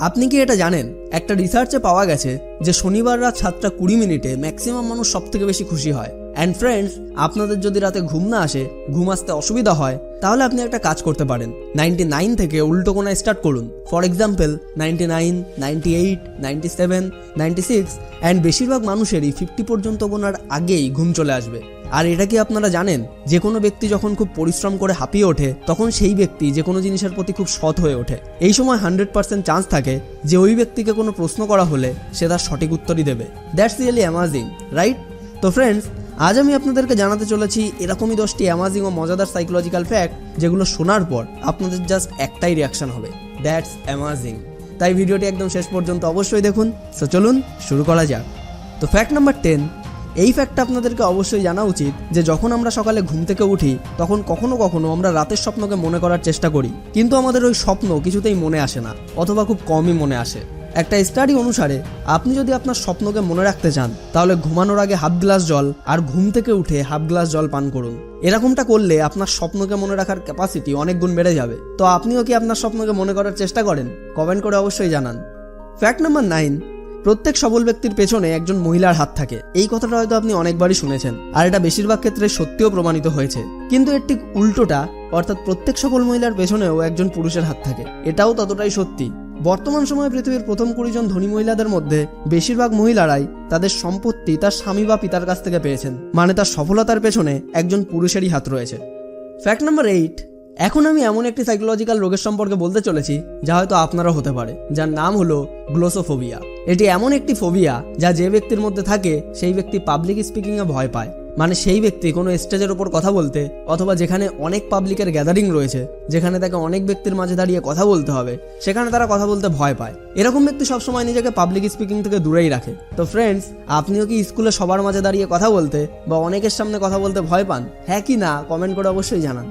আপনি কি এটা জানেন, একটা রিসার্চে পাওয়া গেছে যে শনিবার রাত 7:20 ম্যাক্সিমাম মানুষ সবথেকে বেশি খুশি হয়। অ্যান্ড ফ্রেন্ডস, আপনাদের যদি রাতে ঘুম না আসে, ঘুম আসতে অসুবিধা হয়, তাহলে আপনি একটা কাজ করতে পারেন। 99 থেকে উল্টো কোণায় স্টার্ট করুন। ফর এক্সাম্পল 99, 98, 97, 96 অ্যান্ড বেশিরভাগ মানুষেরই 50 পর্যন্ত গোনার আগেই ঘুম চলে আসবে। আর এটা কি আপনারা জানেন, যে কোনো ব্যক্তি যখন খুব পরিশ্রম করে হাঁপিয়ে ওঠে, তখন সেই ব্যক্তি যে কোনো জিনিসের প্রতি খুব সৎ হয়ে ওঠে। এই সময় 100% চান্স থাকে যে ওই ব্যক্তিকে কোনো প্রশ্ন করা হলে সে তার সঠিক উত্তরই দেবে। That's really amazing, right? তো ফ্রেন্ডস, আজ আমি আপনাদেরকে জানাতে চলেছি এরকমই 10টি অ্যামাজিং ও মজাদার সাইকোলজিক্যাল ফ্যাক্ট, যেগুলো শোনার পর আপনাদের জাস্ট একটাই রিয়াকশন হবে, দ্যাটস অ্যামাজিং। তাই ভিডিওটি একদম শেষ পর্যন্ত অবশ্যই দেখুন। সো চলুন শুরু করা যাক। তো ফ্যাক্ট নাম্বার 10, এই ফ্যাক্টটা আপনাদেরকে অবশ্যই জানা উচিত যে যখন আমরা সকালে ঘুম থেকে উঠি, তখন কখনো কখনো আমরা রাতের স্বপ্নকে মনে করার চেষ্টা করি, কিন্তু আমাদের ওই স্বপ্ন কিছুতেই মনে আসে না, অথবা খুব কমই মনে আসে। একটা স্টাডি অনুসারে আপনি যদি আপনার স্বপ্নকে মনে রাখতে চান, তাহলে ঘুমানোর আগে হাফ গ্লাস জল আর ঘুম থেকে উঠে হাফ গ্লাস জল পান করুন। এরকমটা করলে আপনার স্বপ্নকে মনে রাখার ক্যাপাসিটি অনেক গুণ বেড়ে যাবে। তো আপনিও কি আপনার স্বপ্নকে মনে করার চেষ্টা করেন? কমেন্ট করে অবশ্যই জানান। ফ্যাক্ট নাম্বার 9, প্রত্যেক সবল ব্যক্তির পেছনে একজন মহিলার হাত থাকে। এই কথাটা হয়তো আপনি অনেকবারই শুনেছেন, আর এটা বেশিরভাগ ক্ষেত্রে সত্যিও প্রমাণিত হয়েছে। কিন্তু এর ঠিক উল্টোটা, অর্থাৎ প্রত্যেক সফল মহিলার পেছনেও একজন পুরুষের হাত থাকে, এটাও ততটাই সত্যি। বর্তমান সময়ে পৃথিবীর প্রথম 20 জন ধনী মহিলাদের মধ্যে বেশিরভাগ মহিলারাই তাদের সম্পত্তি তার স্বামী বা পিতার কাছ থেকে পেয়েছেন, মানে তার সফলতার পেছনে একজন পুরুষেরই হাত রয়েছে। ফ্যাক্ট নাম্বার 8, এখন আমি এমন একটি সাইকোলজিক্যাল রোগের সম্পর্কে বলতে চলেছি যা হয়তো আপনারও হতে পারে, যার নাম হলো গ্লোসোফোবিয়া। এটি এমন একটি ফোবিয়া যা যে ব্যক্তির মধ্যে থাকে সেই ব্যক্তি পাবলিক স্পিকিংয়ে ভয় পায়। মানে সেই ব্যক্তি কোনো স্টেজের ওপর কথা বলতে, অথবা যেখানে অনেক পাবলিকের গ্যাদারিং রয়েছে, যেখানে তাকে অনেক ব্যক্তির মাঝে দাঁড়িয়ে কথা বলতে হবে, সেখানে তারা কথা বলতে ভয় পায়। এরকম ব্যক্তি সবসময় নিজেকে পাবলিক স্পিকিং থেকে দূরেই রাখে। তো ফ্রেন্ডস, আপনিও কি স্কুলে সবার মাঝে দাঁড়িয়ে কথা বলতে বা অনেকের সামনে কথা বলতে ভয় পান? হ্যাঁ কি না কমেন্ট করে অবশ্যই জানান।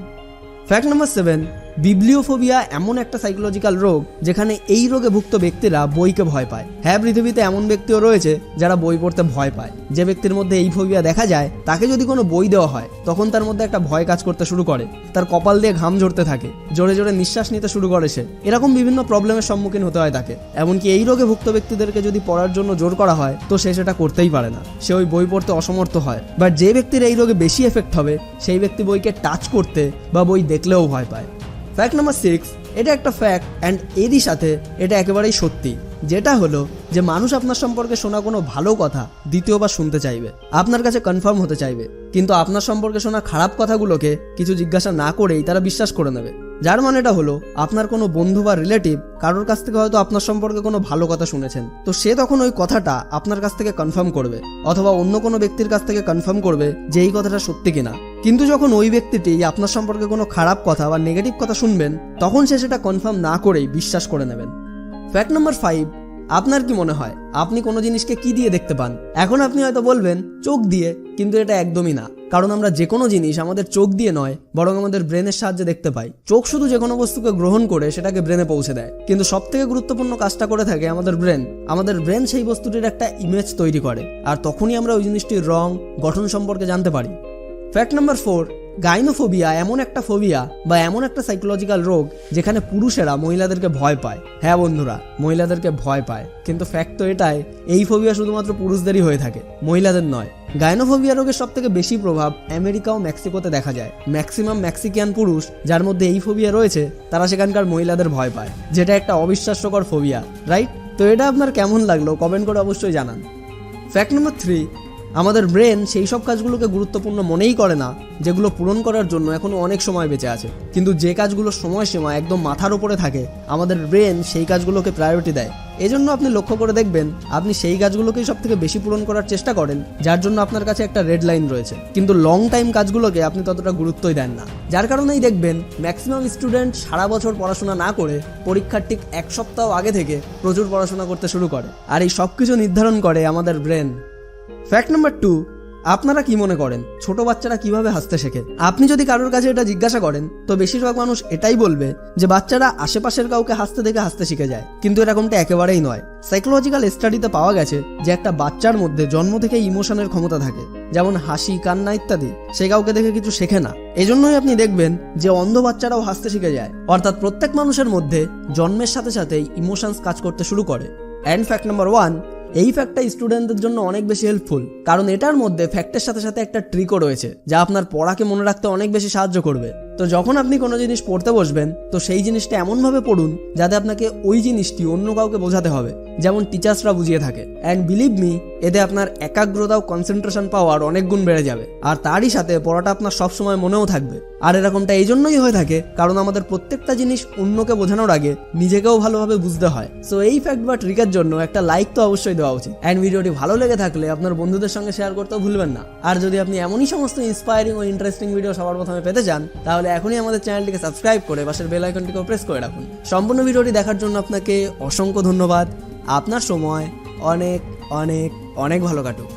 ফ্যাক্ট নাম্বার 7, বিবলিওফোবিয়া এমন একটা সাইকোলজিক্যাল রোগ যেখানে এই রোগে ভুক্ত ব্যক্তিরা বইকে ভয় পায়। হ্যাঁ, পৃথিবীতে এমন ব্যক্তিও রয়েছে যারা বই পড়তে ভয় পায়। যে ব্যক্তির মধ্যে এই ফোবিয়া দেখা যায়, তাকে যদি কোনো বই দেওয়া হয়, তখন তার মধ্যে একটা ভয় কাজ করতে শুরু করে, তার কপাল দিয়ে ঘাম ঝরতে থাকে, জোরে জোরে নিঃশ্বাস নিতে শুরু করে সে। এরকম বিভিন্ন প্রবলেমের সম্মুখীন হতে হয় তাকে। এমনকি এই রোগে ভুক্ত ব্যক্তিদেরকে যদি পড়ার জন্য জোর করা হয়, তো সে সেটা করতেই পারে না, সে ওই বই পড়তে অসমর্থ হয়। বাট যে ব্যক্তির এই রোগে বেশি এফেক্ট হবে, সেই ব্যক্তি বইকে টাচ করতে বা বই দেখলেও ভয় পায়। ফ্যাক্ট নাম্বার 6, এটা একটা ফ্যাক্ট অ্যান্ড এরই সাথে এটা একেবারেই সত্যি, যেটা হলো যে মানুষ আপনার সম্পর্কে শোনা কোনো ভালো কথা দ্বিতীয়বার শুনতে চাইবে, আপনার কাছে কনফার্ম হতে চাইবে, কিন্তু আপনার সম্পর্কে শোনা খারাপ কথাগুলোকে কিছু জিজ্ঞাসা না করেই তারা বিশ্বাস করে নেবে। যার মানেটা হলো, আপনার কোনো বন্ধু বা রিলেটিভ কারোর কাছ থেকে হয়তো আপনার সম্পর্কে কোনো ভালো কথা শুনেছেন, তো সে তখন ওই কথাটা আপনার কাছ থেকে কনফার্ম করবে, অথবা অন্য কোনো ব্যক্তির কাছ থেকে কনফার্ম করবে যে এই কথাটা সত্যি কিনা। কিন্তু যখন ওই ব্যক্তিটি আপনার সম্পর্কে কোনো খারাপ কথা বা নেগেটিভ কথা শুনবেন, তখন সে সেটা কনফার্ম না করেই বিশ্বাস করে নেবেন। ফ্যাক্ট নাম্বার 5, আপনার কি মনে হয় আপনি কোনো জিনিসকে কি দিয়ে দেখতে পান? এখন আপনি হয়তো বলবেন চোখ দিয়ে, কিন্তু এটা একদমই না। কারণ আমরা যে কোনো জিনিস আমাদের চোখ দিয়ে নয়, বরং আমাদের ব্রেনের সাহায্যে দেখতে পাই। চোখ শুধু যে কোনো বস্তুকে গ্রহণ করে সেটাকে ব্রেনে পৌঁছে দেয়, কিন্তু সব থেকে গুরুত্বপূর্ণ কাজটা করে থাকে আমাদের ব্রেন। আমাদের ব্রেন সেই বস্তুটির একটা ইমেজ তৈরি করে, আর তখনই আমরা ওই জিনিসটির রং, গঠন সম্পর্কে জানতে পারি। ফ্যাক্ট নাম্বার 4, গাইনোফোবিয়া এমন একটা ফোবিয়া বা এমন একটা সাইকোলজিক্যাল রোগ যেখানে পুরুষেরা মহিলাদেরকে ভয় পায়। হ্যাঁ বন্ধুরা, মহিলাদেরকে ভয় পায়, কিন্তু ফ্যাক্ট তো এটাই, এই ফোবিয়া শুধুমাত্র পুরুষদেরই হয়ে থাকে, মহিলাদের নয়। গাইনোফোবিয়া রোগের সব থেকে বেশি প্রভাব আমেরিকা ও মেক্সিকোতে দেখা যায়। ম্যাক্সিমাম মেক্সিকিয়ান পুরুষ যার মধ্যে এই ফোবিয়া রয়েছে, তারা সেখানকার মহিলাদের ভয় পায়, যেটা একটা অবিশ্বাস্যকর ফোবিয়া, রাইট? তো এটা আপনার কেমন লাগলো কমেন্ট করে অবশ্যই জানান। ফ্যাক্ট নাম্বার 3, আমাদের ব্রেন সেই সব কাজগুলোকে গুরুত্বপূর্ণ মনেই করে না যেগুলো পূরণ করার জন্য এখনো অনেক সময় বেঁচে আছে, কিন্তু যে কাজগুলোর সময়সীমা একদম মাথার উপরে থাকে, আমাদের ব্রেন সেই কাজগুলোকে প্রায়োরিটি দেয়। এজন্য আপনি লক্ষ্য করে দেখবেন, আপনি সেই কাজগুলোকেই সব থেকে বেশি পূরণ করার চেষ্টা করেন, যার জন্য আপনার কাছে একটা রেড লাইন রয়েছে, কিন্তু লং টাইম কাজগুলোকে আপনি ততটা গুরুত্বই দেন না। যার কারণেই দেখবেন ম্যাক্সিমাম স্টুডেন্ট সারা বছর পড়াশোনা না করে পরীক্ষার ঠিক 1 সপ্তাহ আগে থেকে প্রচুর পড়াশোনা করতে শুরু করে, আর এই সব কিছু নির্ধারণ করে আমাদের ব্রেন। ফ্যাক্ট নাম্বার 2, আপনারা কি মনে করেন ছোট বাচ্চারা কিভাবে হাসতে শেখে? আপনি যদি কারোর কাছে এটা জিজ্ঞাসা করেন তো বেশিরভাগ মানুষ এটাই বলবে যে বাচ্চারা আশেপাশের কাউকে হাসতে দেখে হাসতে শিখে যায়, কিন্তু এরকমটা একেবারেই নয়। সাইকোলজিক্যাল স্টাডিতে পাওয়া গেছে যে একটা বাচ্চার মধ্যে জন্ম থেকে ইমোশনের ক্ষমতা থাকে, যেমন হাসি, কান্না ইত্যাদি। সে কাউকে দেখে কিছু শেখে না। এজন্যই আপনি দেখবেন যে অন্ধ বাচ্চারাও হাসতে শিখে যায়। অর্থাৎ প্রত্যেক মানুষের মধ্যে জন্মের সাথে সাথেই ইমোশনস কাজ করতে শুরু করে। অ্যান্ড ফ্যাক্ট নাম্বার 1, এই ফ্যাক্টটা স্টুডেন্টদের জন্য অনেক বেশি হেল্পফুল, কারণ এটার মধ্যে ফ্যাক্টের সাথে সাথে একটা ট্রিকও রয়েছে যা আপনার পড়াকে মনে রাখতে অনেক বেশি সাহায্য করবে। তো যখন আপনি কোনো জিনিস পড়তে বসবেন তো সেই জিনিসটা এমনভাবে পড়ুন যাতে আপনাকে ওই জিনিসটি অন্য কাউকে বোঝাতে হবে, যেমন টিচার্সরা বুঝিয়ে থাকে। অ্যান্ড বিলিভ মি, এতে আপনার একাগ্রতা ও কনসেন্ট্রেশন পাওয়ার অনেক গুণ বেড়ে যাবে, আর তারই সাথে পড়াটা আপনার সবসময় মনেও থাকবে। আর এরকমটা এই জন্যই হয়ে থাকে কারণ আমাদের প্রত্যেকটা জিনিস অন্যকে বোঝানোর আগে নিজেকেও ভালোভাবে বুঝতে হয়। সো এই ফ্যাক্ট বা ট্রিকের জন্য একটা লাইক তো অবশ্যই দেওয়া উচিত। অ্যান্ড ভিডিওটি ভালো লেগে থাকলে আপনার বন্ধুদের সঙ্গে শেয়ার করতেও ভুলবেন না। আর যদি আপনি এমনই সমস্ত ইন্সপায়ারিং ও ইন্টারেস্টিং ভিডিও সবার প্রথমে পেতে চান তাহলে এখনই আমাদের চ্যানেলটিকে সাবস্ক্রাইব করে পাশের বেল আইকনটিকেও প্রেস করে রাখুন। সম্পূর্ণ ভিডিওটি দেখার জন্য আপনাকে অসংখ্য ধন্যবাদ। আপনার সময় অনেক অনেক অনেক ভালো কাটুক।